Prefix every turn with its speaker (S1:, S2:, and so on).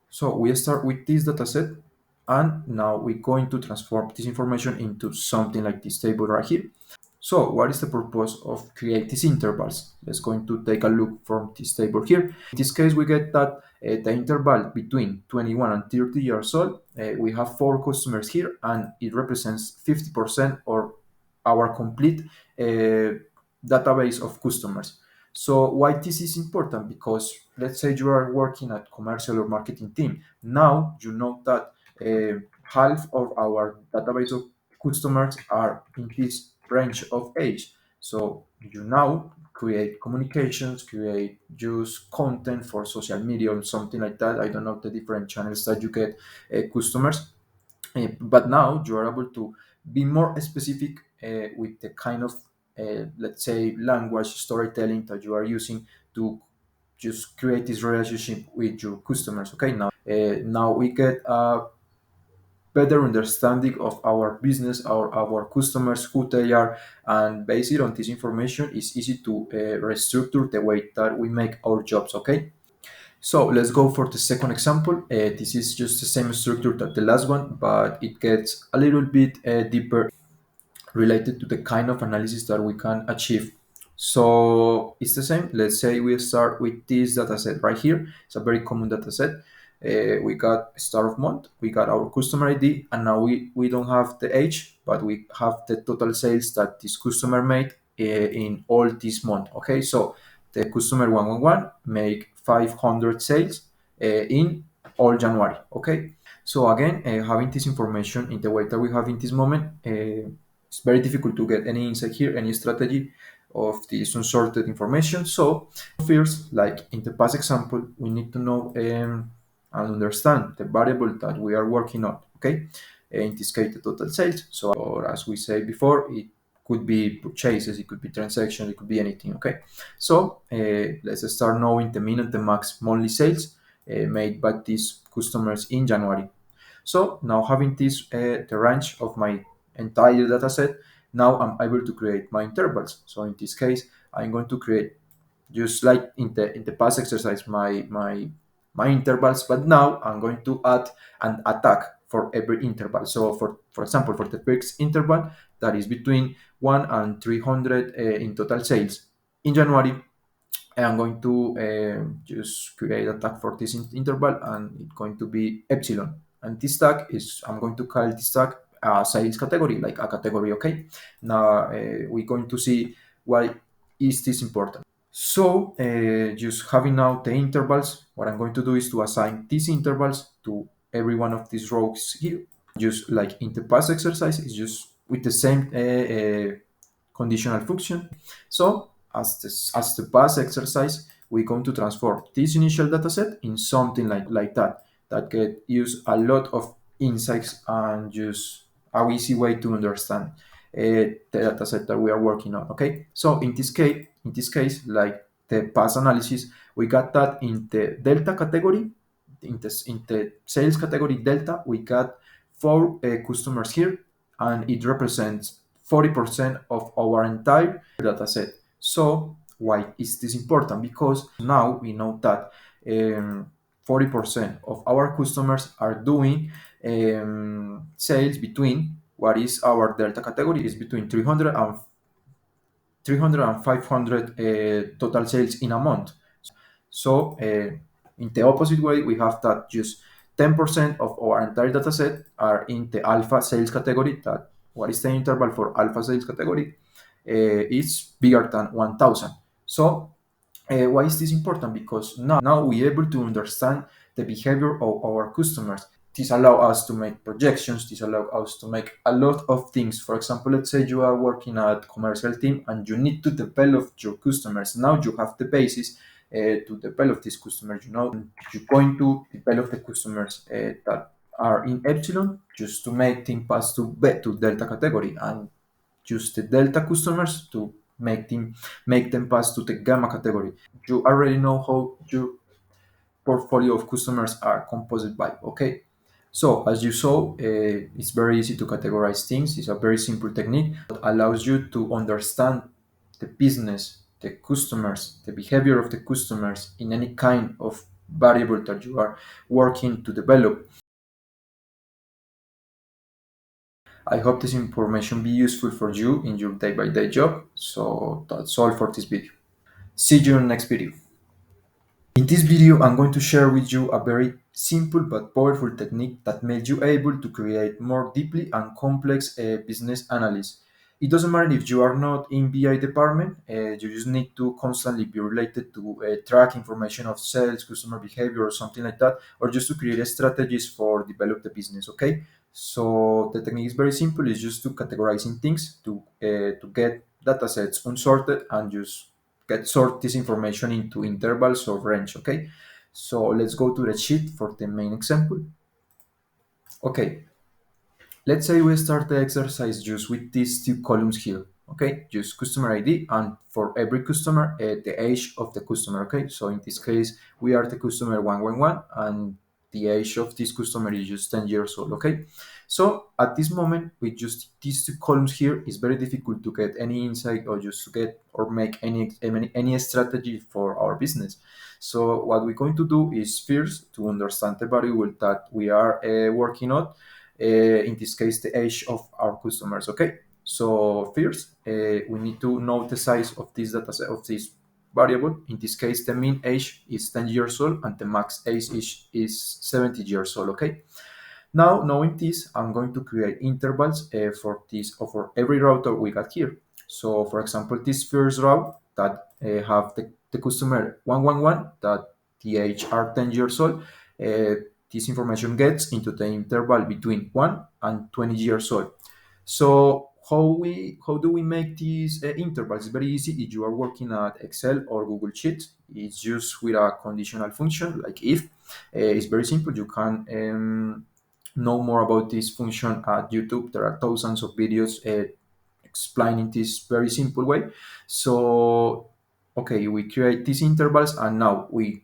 S1: So we start with this data set, and now we're going to transform this information into something like this table right here. So what is the purpose of create these intervals? Let's going to take a look from this table here. In this case, we get that the interval between 21 and 30 years old, we have four customers here, and it represents 50% or our complete database of customers. So why this is important? Because let's say you are working at commercial or marketing team. Now you know that half of our database of customers are in this range of age. So you now create communications, create use content for social media or something like that. I don't know the different channels that you get customers. But now you are able to be more specific with the kind of, let's say, language storytelling that you are using to just create this relationship with your customers. Okay, now we get a better understanding of our business, our customers, who they are, and based on this information, it's easy to restructure the way that we make our jobs. Okay. So let's go for the second example. This is just the same structure that the last one, but it gets a little bit deeper related to the kind of analysis that we can achieve. So it's the same. Let's say we start with this data set right here. It's a very common data set. We got start of month, we got our customer ID, and now we don't have the age, but we have the total sales that this customer made in all this month. Okay, so the customer 111 make 500 sales in all January. Okay, so again, having this information in the way that we have in this moment, it's very difficult to get any insight here, any strategy of this unsorted information. So first, like in the past example, we need to know and understand the variable that we are working on. Okay, in this case, the total sales. So, or as we said before, it could be purchases, it could be transactions, it could be anything. Okay, so let's start knowing the min and the max monthly sales made by these customers in January. So now having this the range of my entire data set, now I'm able to create my intervals. So in this case, I'm going to create just like in the past exercise my intervals, but now I'm going to add an attack for every interval. So for example, for the first interval that is between 1 and 300 in total sales in January, I'm going to just create a tag for this interval, and it's going to be epsilon. And this tag is, I'm going to call this tag a sales category, like a category. Okay. Now we're going to see why is this important. So just having now the intervals, what I'm going to do is to assign these intervals to every one of these rows here. Just like in the past exercise, it's just with the same conditional function. So as the past exercise, we're going to transform this initial dataset in something like that, that get use a lot of insights and just a easy way to understand the dataset that we are working on. Okay, so in this case, like the past analysis, we got that in the delta category, in the sales category delta, we got four customers here, and it represents 40% of our entire data set. So why is this important? Because now we know that 40% of our customers are doing sales between, what is our delta category is between 300 and 500 total sales in a month. So in the opposite way, we have that just 10% of our entire data set are in the alpha sales category. That what is the interval for alpha sales category? Is bigger than 1000. So why is this important? Because now we're able to understand the behavior of our customers. This allow us to make projections. This allow us to make a lot of things. For example, let's say you are working at commercial team and you need to develop your customers. Now you have the basis to develop these customers. You know, you're going to develop the customers that are in epsilon just to make them pass to delta category, and use the delta customers to make them pass to the gamma category. You already know how your portfolio of customers are composed by. Okay, so as you saw, it's very easy to categorize things. It's a very simple technique that allows you to understand the business, the customers, the behavior of the customers in any kind of variable that you are working to develop. I hope this information be useful for you in your day-by-day job. So that's all for this video. See you in the next video. In this video, I'm going to share with you a very simple but powerful technique that makes you able to create more deeply and complex business analysis. It doesn't matter if you are not in BI department, you just need to constantly be related to track information of sales, customer behavior, or something like that, or just to create strategies for develop the business. Okay, so the technique is very simple. It's just to categorizing things to get data sets unsorted and just get sort this information into intervals or range. Okay, so let's go to the sheet for the main example. Okay, let's say we start the exercise just with these two columns here. Okay, just customer ID, and for every customer, the age of the customer. Okay, so in this case, we are the customer 111, and the age of this customer is just 10 years old. Okay, so at this moment, with just these two columns here, it's very difficult to get any insight or just to get or make any strategy for our business. So what we're going to do is first to understand the variable that we are working on, in this case the age of our customers. Okay, so first we need to know the size of this data set of this variable. In this case the mean age is 10 years old and the max age is 70 years old. Okay, now, knowing this, I'm going to create intervals for this or for every router we got here. So, for example, this first route that have the customer 111 that the age are 10 years old, this information gets into the interval between 1 and 20 years old. So, how do we make these intervals? It's very easy. If you are working at Excel or Google Sheets, it's just with a conditional function like if. It's very simple. You can know more about this function at YouTube. There are thousands of videos explaining this very simple way. So, okay, we create these intervals and now we